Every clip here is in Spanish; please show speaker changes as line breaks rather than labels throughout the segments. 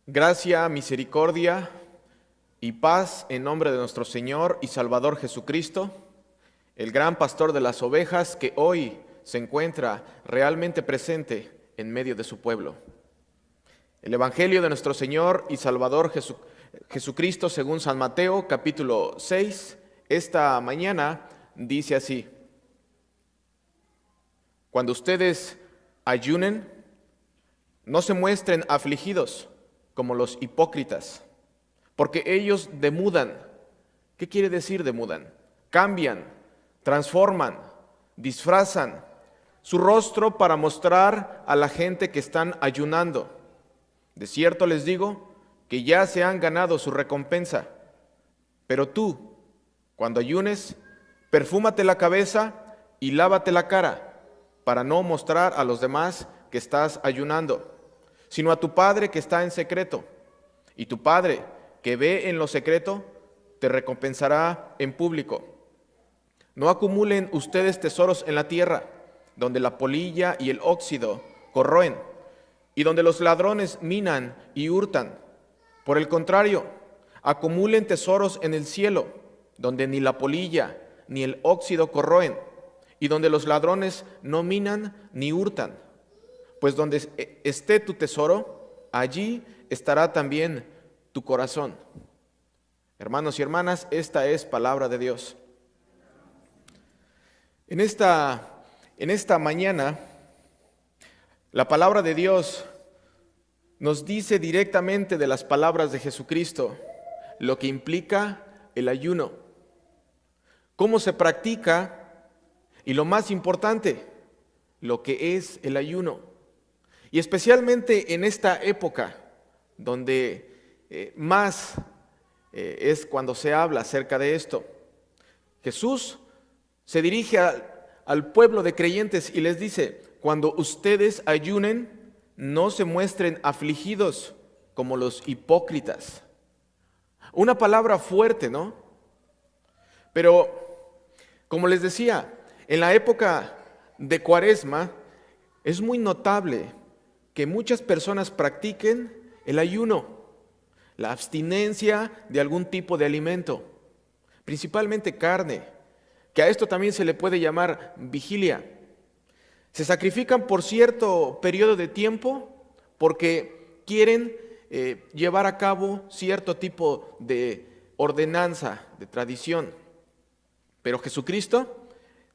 Gracia, misericordia y paz en nombre de nuestro Señor y Salvador Jesucristo, el gran pastor de las ovejas que hoy se encuentra realmente presente en medio de su pueblo. El Evangelio de nuestro Señor y Salvador Jesucristo según San Mateo, capítulo 6, esta mañana dice así: Cuando ustedes ayunen, no se muestren afligidos como los hipócritas, porque ellos demudan. ¿Qué quiere decir demudan? Cambian, transforman, disfrazan su rostro para mostrar a la gente que están ayunando. De cierto les digo que ya se han ganado su recompensa. Pero tú, cuando ayunes, perfúmate la cabeza y lávate la cara, para no mostrar a los demás que estás ayunando, sino a tu Padre que está en secreto. Y tu Padre que ve en lo secreto, te recompensará en público. No acumulen ustedes tesoros en la tierra, donde la polilla y el óxido corroen, y donde los ladrones minan y hurtan. Por el contrario, acumulen tesoros en el cielo, donde ni la polilla ni el óxido corroen, y donde los ladrones no minan ni hurtan. Pues donde esté tu tesoro, allí estará también tu corazón. Hermanos y hermanas, esta es palabra de Dios. En esta mañana, la palabra de Dios nos dice directamente de las palabras de Jesucristo lo que implica el ayuno, cómo se practica y, lo más importante, lo que es el ayuno. Y especialmente en esta época donde más es cuando se habla acerca de esto. Jesús se dirige al pueblo de creyentes y les dice: cuando ustedes ayunen, no se muestren afligidos como los hipócritas. Una palabra fuerte, ¿no? Pero, como les decía, en la época de Cuaresma es muy notable que muchas personas practiquen el ayuno, la abstinencia de algún tipo de alimento, principalmente carne, que a esto también se le puede llamar vigilia. Se sacrifican por cierto periodo de tiempo porque quieren llevar a cabo cierto tipo de ordenanza, de tradición. Pero Jesucristo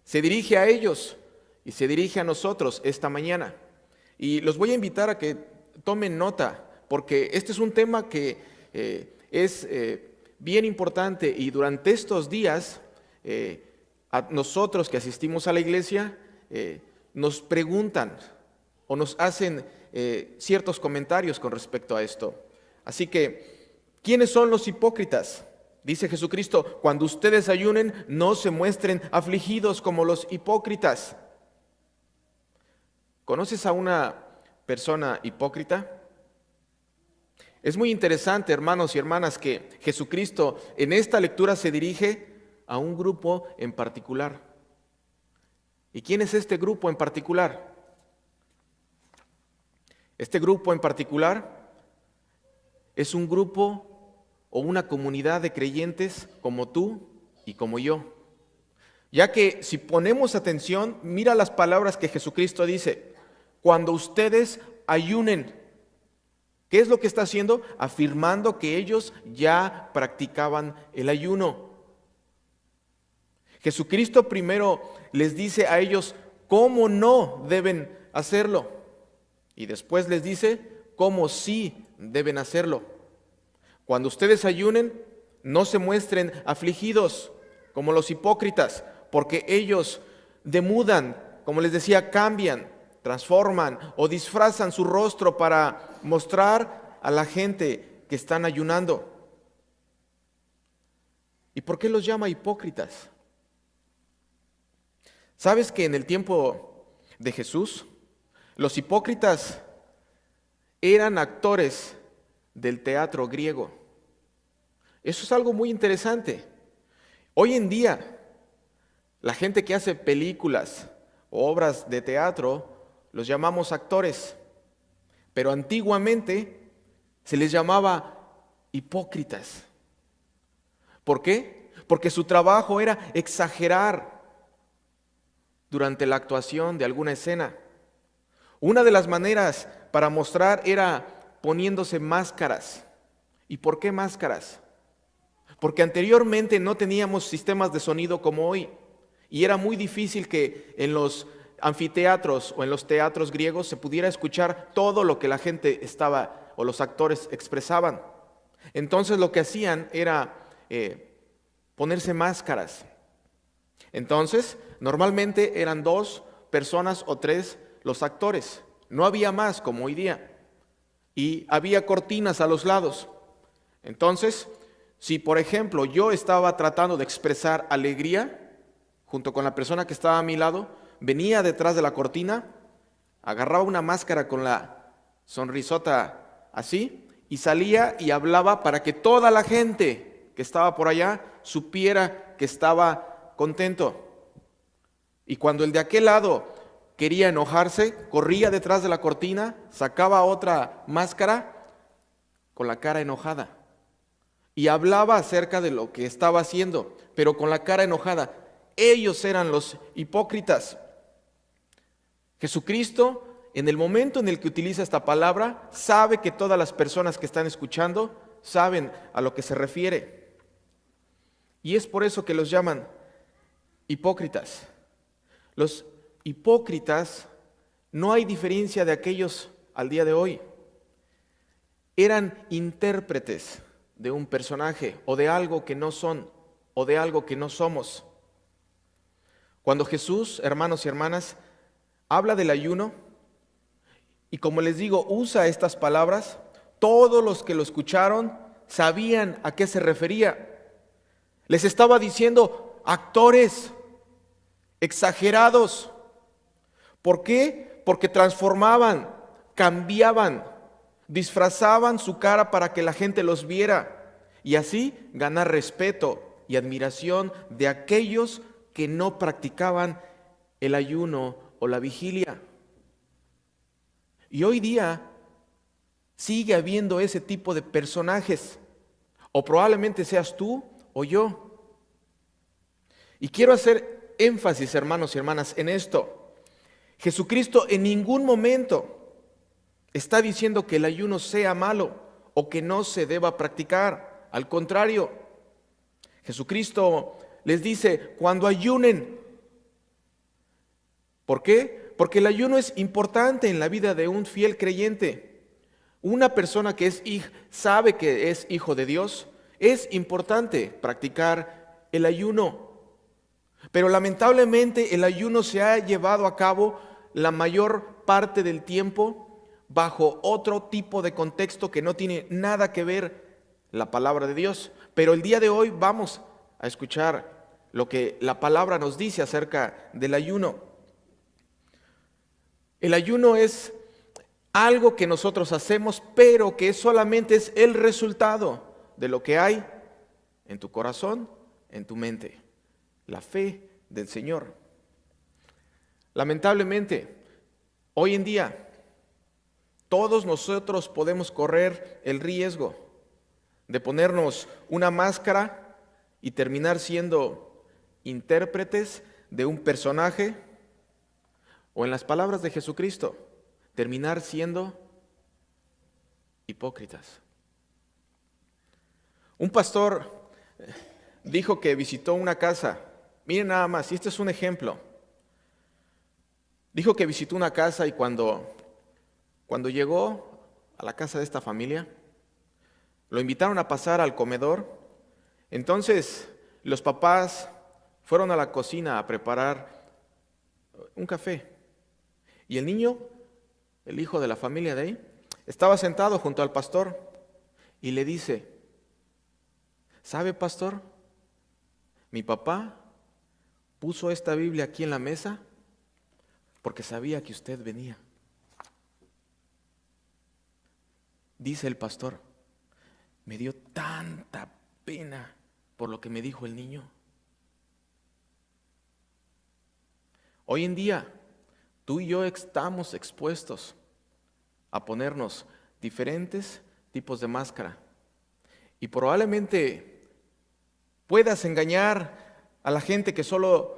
se dirige a ellos y se dirige a nosotros esta mañana. Y los voy a invitar a que tomen nota, porque este es un tema que es bien importante, y durante estos días a nosotros que asistimos a la iglesia nos preguntan o nos hacen ciertos comentarios con respecto a esto. Así que, ¿quiénes son los hipócritas? Dice Jesucristo: cuando ustedes ayunen, no se muestren afligidos como los hipócritas. ¿Conoces a una persona hipócrita? Es muy interesante, hermanos y hermanas, que Jesucristo en esta lectura se dirige a un grupo en particular. ¿Y quién es este grupo en particular? Este grupo en particular es un grupo o una comunidad de creyentes como tú y como yo. Ya que si ponemos atención, mira las palabras que Jesucristo dice: cuando ustedes ayunen. ¿Qué es lo que está haciendo? Afirmando que ellos ya practicaban el ayuno. Jesucristo primero les dice a ellos cómo no deben hacerlo, y después les dice cómo sí deben hacerlo. Cuando ustedes ayunen, no se muestren afligidos como los hipócritas, porque ellos demudan, como les decía, cambian, transforman o disfrazan su rostro para mostrar a la gente que están ayunando. ¿Y por qué los llama hipócritas? ¿Sabes que en el tiempo de Jesús, los hipócritas eran actores del teatro griego? Eso es algo muy interesante. Hoy en día, la gente que hace películas o obras de teatro los llamamos actores, pero antiguamente Se les llamaba hipócritas. ¿Por qué? Porque su trabajo era exagerar durante la actuación de alguna escena. Una de las maneras para mostrar era poniéndose máscaras. ¿Y por qué máscaras? Porque anteriormente no teníamos sistemas de sonido como hoy. Y era muy difícil que en los anfiteatros o en los teatros griegos se pudiera escuchar todo lo que la gente estaba o los actores expresaban. Entonces lo que hacían era ponerse máscaras. Entonces, normalmente eran 2 personas o 3 los actores. No había más como hoy día. Y había cortinas a los lados. Entonces, si por ejemplo yo estaba tratando de expresar alegría junto con la persona que estaba a mi lado, venía detrás de la cortina, agarraba una máscara con la sonrisota así y salía y hablaba para que toda la gente que estaba por allá supiera que estaba contento. Y cuando el de aquel lado quería enojarse, corría detrás de la cortina, sacaba otra máscara con la cara enojada y hablaba acerca de lo que estaba haciendo, pero con la cara enojada. Ellos eran los hipócritas. Jesucristo, en el momento en el que utiliza esta palabra, sabe que todas las personas que están escuchando saben a lo que se refiere. Y es por eso que los llaman hipócritas. Los hipócritas, no hay diferencia de aquellos al día de hoy. Eran intérpretes de un personaje o de algo que no son o de algo que no somos. Cuando Jesús, hermanos y hermanas, habla del ayuno y como les digo, usa estas palabras, todos los que lo escucharon sabían a qué se refería. Les estaba diciendo actores exagerados. ¿Por qué? Porque transformaban, cambiaban, disfrazaban su cara para que la gente los viera y así ganar respeto y admiración de aquellos que no practicaban el ayuno o la vigilia. Y hoy día sigue habiendo ese tipo de personajes, o probablemente seas tú o yo. Y quiero hacer énfasis, hermanos y hermanas, en esto. Jesucristo en ningún momento está diciendo que el ayuno sea malo o que no se deba practicar. Al contrario, Jesucristo les dice, cuando ayunen. ¿Por qué? Porque el ayuno es importante en la vida de un fiel creyente. Una persona que sabe que es hijo de Dios, es importante practicar el ayuno. Pero lamentablemente el ayuno se ha llevado a cabo la mayor parte del tiempo bajo otro tipo de contexto que no tiene nada que ver la palabra de Dios. Pero el día de hoy vamos a escuchar lo que la palabra nos dice acerca del ayuno. El ayuno es algo que nosotros hacemos, pero que solamente es el resultado de lo que hay en tu corazón, en tu mente, la fe del Señor. Lamentablemente, hoy en día, todos nosotros podemos correr el riesgo de ponernos una máscara y terminar siendo intérpretes de un personaje, o en las palabras de Jesucristo, terminar siendo hipócritas. Un pastor dijo que visitó una casa. Miren nada más, y este es un ejemplo. Dijo que visitó una casa y cuando llegó a la casa de esta familia, lo invitaron a pasar al comedor. Entonces los papás fueron a la cocina a preparar un café. Y el niño, el hijo de la familia de ahí, estaba sentado junto al pastor y le dice, ¿sabe, pastor? Mi papá puso esta Biblia aquí en la mesa porque sabía que usted venía. Dice el pastor, me dio tanta pena por lo que me dijo el niño. Hoy en día, tú y yo estamos expuestos a ponernos diferentes tipos de máscara. Y probablemente puedas engañar a la gente que solo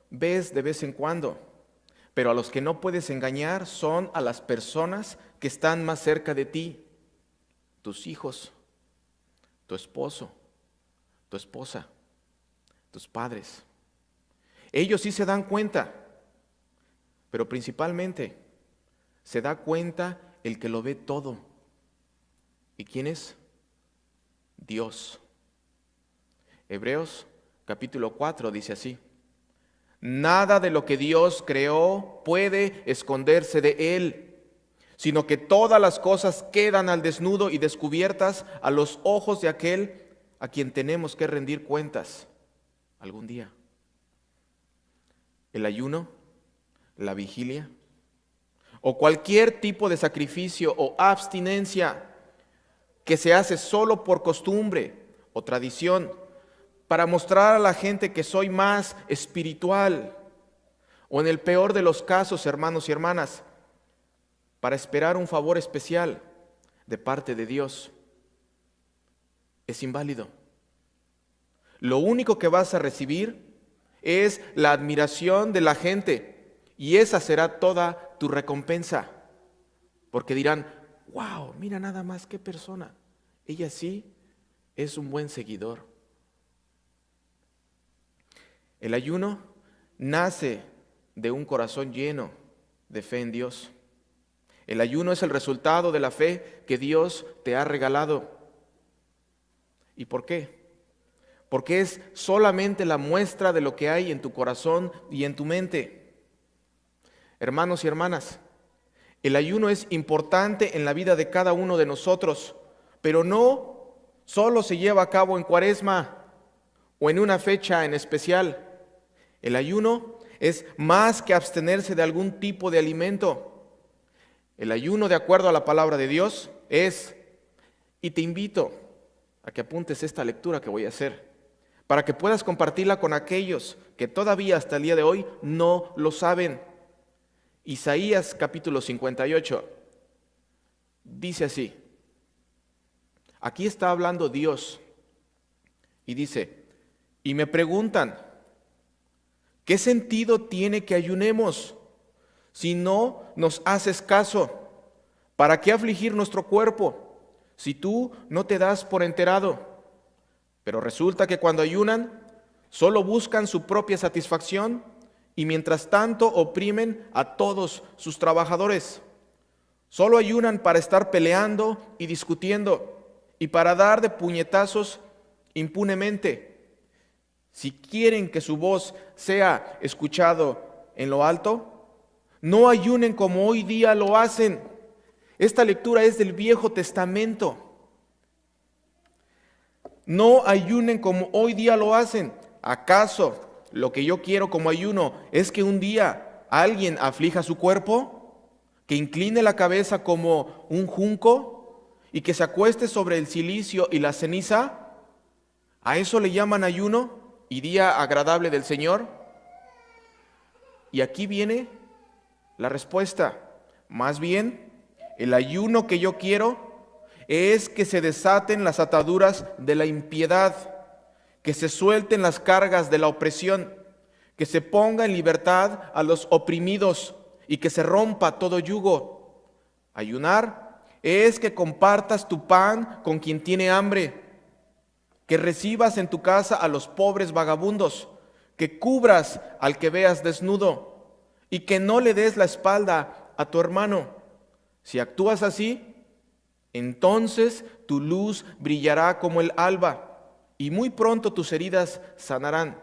ves de vez en cuando, pero a los que no puedes engañar son a las personas que están más cerca de ti, tus hijos, tu esposo, tu esposa, tus padres. Ellos sí se dan cuenta, pero principalmente se da cuenta el que lo ve todo. ¿Y quién es? Dios. Hebreos capítulo 4 dice así: nada de lo que Dios creó puede esconderse de Él, sino que todas las cosas quedan al desnudo y descubiertas a los ojos de aquel a quien tenemos que rendir cuentas algún día. El ayuno, la vigilia, o cualquier tipo de sacrificio o abstinencia que se hace solo por costumbre o tradición, para mostrar a la gente que soy más espiritual, o en el peor de los casos, hermanos y hermanas, para esperar un favor especial de parte de Dios, es inválido. Lo único que vas a recibir es la admiración de la gente, y esa será toda tu recompensa, porque dirán: wow, mira nada más qué persona, ella sí es un buen seguidor. El ayuno nace de un corazón lleno de fe en Dios. El ayuno es el resultado de la fe que Dios te ha regalado. ¿Y por qué? Porque es solamente la muestra de lo que hay en tu corazón y en tu mente. Hermanos y hermanas, el ayuno es importante en la vida de cada uno de nosotros, pero no solo se lleva a cabo en Cuaresma o en una fecha en especial. El ayuno es más que abstenerse de algún tipo de alimento. El ayuno, de acuerdo a la palabra de Dios, es, y te invito a que apuntes esta lectura que voy a hacer, para que puedas compartirla con aquellos que todavía hasta el día de hoy no lo saben. Isaías capítulo 58 dice así. Aquí está hablando Dios y dice: y me preguntan, ¿qué sentido tiene que ayunemos si no nos haces caso? ¿Para qué afligir nuestro cuerpo si tú no te das por enterado? Pero resulta que cuando ayunan, solo buscan su propia satisfacción y mientras tanto oprimen a todos sus trabajadores. Solo ayunan para estar peleando y discutiendo y para dar de puñetazos impunemente. Si quieren que su voz sea escuchado en lo alto, no ayunen como hoy día lo hacen. Esta lectura es del Viejo Testamento. No ayunen como hoy día lo hacen. ¿Acaso lo que yo quiero como ayuno es que un día alguien aflija su cuerpo, que incline la cabeza como un junco y que se acueste sobre el cilicio y la ceniza? ¿A eso le llaman ayuno y día agradable del Señor? Y aquí viene la respuesta. Más bien, el ayuno que yo quiero es que se desaten las ataduras de la impiedad, que se suelten las cargas de la opresión, que se ponga en libertad a los oprimidos y que se rompa todo yugo. Ayunar es que compartas tu pan con quien tiene hambre, que recibas en tu casa a los pobres vagabundos, que cubras al que veas desnudo y que no le des la espalda a tu hermano. Si actúas así, entonces tu luz brillará como el alba y muy pronto tus heridas sanarán.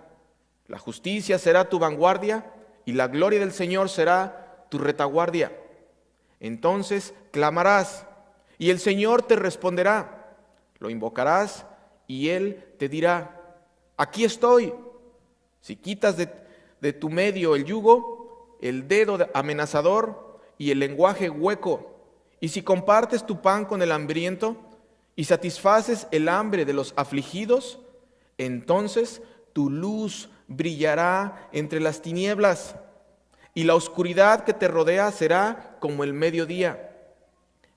La justicia será tu vanguardia y la gloria del Señor será tu retaguardia. Entonces clamarás y el Señor te responderá. Lo invocarás y Él te dirá: aquí estoy. Si quitas de tu medio el yugo, el dedo amenazador y el lenguaje hueco, y si compartes tu pan con el hambriento y satisfaces el hambre de los afligidos, entonces tu luz brillará entre las tinieblas y la oscuridad que te rodea será como el mediodía.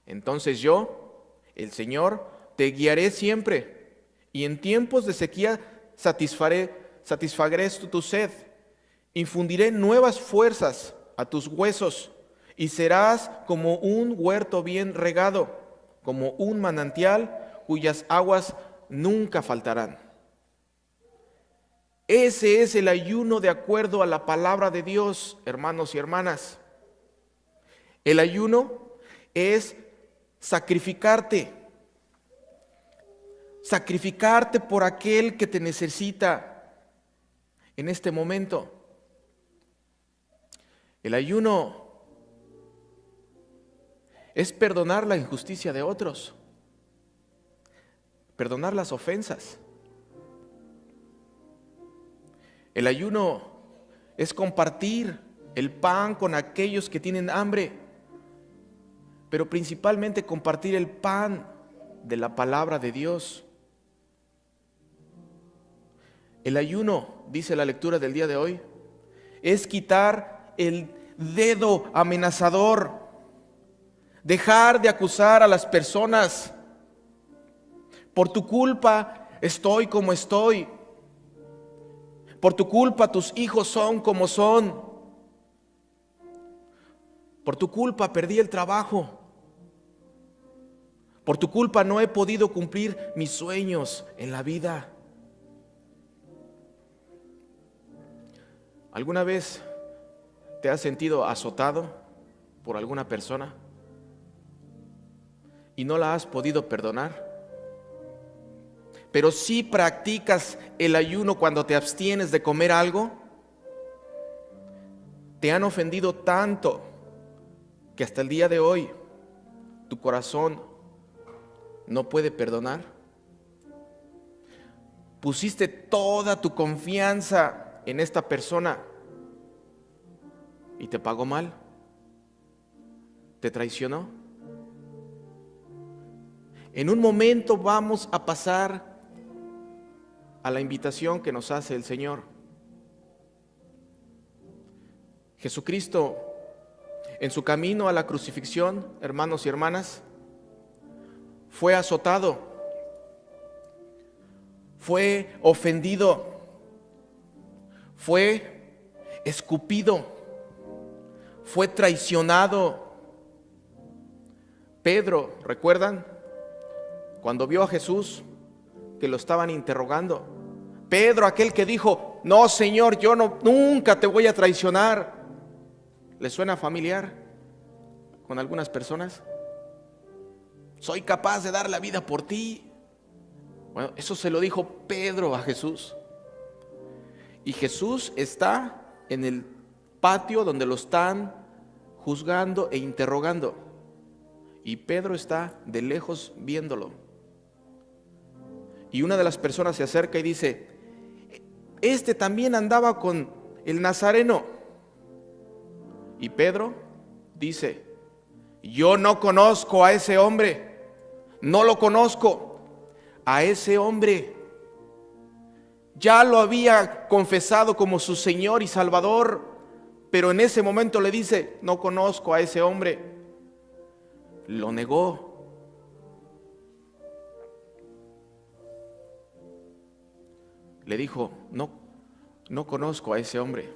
Entonces yo, El Señor te guiaré siempre, y en tiempos de sequía satisfaré tu sed. Infundiré nuevas fuerzas a tus huesos, y serás como un huerto bien regado, como un manantial cuyas aguas nunca faltarán. Ese es el ayuno de acuerdo a la palabra de Dios, hermanos y hermanas. El ayuno es sacrificarte por aquel que te necesita en este momento. El ayuno es perdonar la injusticia de otros, perdonar las ofensas. El ayuno es compartir el pan con aquellos que tienen hambre, pero principalmente compartir el pan de la palabra de Dios. El ayuno, dice la lectura del día de hoy, es quitar el dedo amenazador, dejar de acusar a las personas. Por tu culpa estoy como estoy. Por tu culpa tus hijos son como son. Por tu culpa perdí el trabajo. Por tu culpa no he podido cumplir mis sueños en la vida. ¿Alguna vez te has sentido azotado por alguna persona y no la has podido perdonar? Pero sí practicas el ayuno cuando te abstienes de comer algo. Te han ofendido tanto que hasta el día de hoy tu corazón no puede perdonar. Pusiste toda tu confianza en esta persona y te pagó mal, te traicionó. En un momento vamos a pasar a la invitación que nos hace el Señor. Jesucristo, en su camino a la crucifixión, hermanos y hermanas, fue azotado, fue ofendido, fue escupido, fue traicionado. Pedro, ¿recuerdan? Cuando vio a Jesús que lo estaban interrogando. Pedro, aquel que dijo, no, Señor, yo nunca te voy a traicionar. ¿Les suena familiar con algunas personas? Soy capaz de dar la vida por ti. Bueno, eso se lo dijo Pedro a Jesús. Y Jesús está en el patio donde lo están juzgando e interrogando. Y Pedro está de lejos viéndolo. Y una de las personas se acerca y dice, este también andaba con el Nazareno. Y Pedro dice, yo no conozco a ese hombre, no lo conozco. A ese hombre ya lo había confesado como su Señor y Salvador, pero en ese momento le dice, no conozco a ese hombre. Lo negó. Le dijo, no conozco a ese hombre.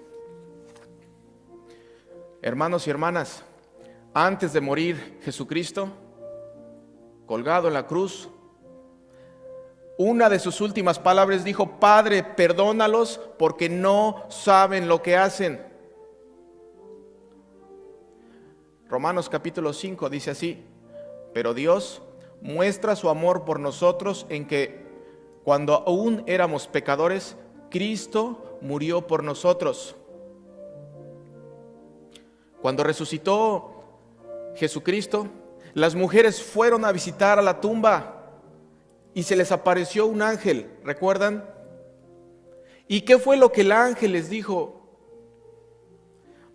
Hermanos y hermanas, antes de morir Jesucristo, colgado en la cruz, una de sus últimas palabras dijo, Padre, perdónalos porque no saben lo que hacen. Romanos capítulo 5 dice así, pero Dios muestra su amor por nosotros en que cuando aún éramos pecadores, Cristo murió por nosotros. Cuando resucitó Jesucristo, las mujeres fueron a visitar a la tumba y se les apareció un ángel, ¿recuerdan? ¿Y qué fue lo que el ángel les dijo?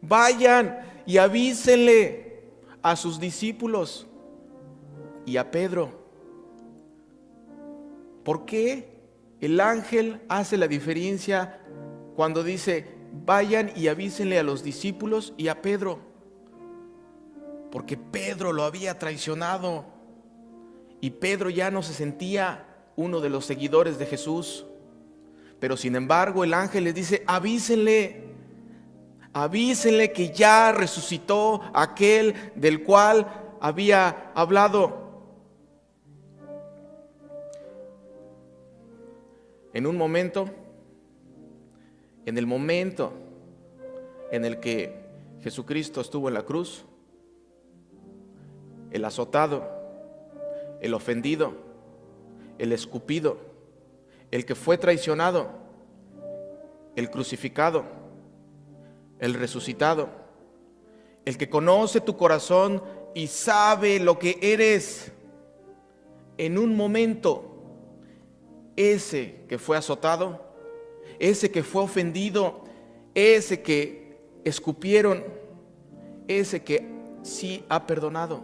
Vayan y avísenle a sus discípulos y a Pedro. ¿Por qué el ángel hace la diferencia cuando dice, vayan y avísenle a los discípulos y a Pedro? Porque Pedro lo había traicionado Y Pedro ya no se sentía uno de los seguidores de Jesús. Pero sin embargo el ángel les dice: avísenle que ya resucitó aquel del cual había hablado. En un momento, en el momento en el que Jesucristo estuvo en la cruz, el azotado, el ofendido, el escupido, el que fue traicionado, el crucificado, el resucitado, el que conoce tu corazón y sabe lo que eres, en un momento, ese que fue azotado, ese que fue ofendido, ese que escupieron, ese que sí ha perdonado,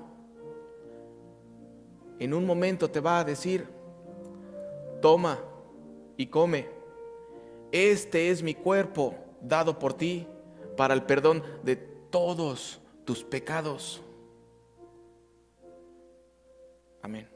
en un momento te va a decir: toma y come, este es mi cuerpo dado por ti para el perdón de todos tus pecados. Amén.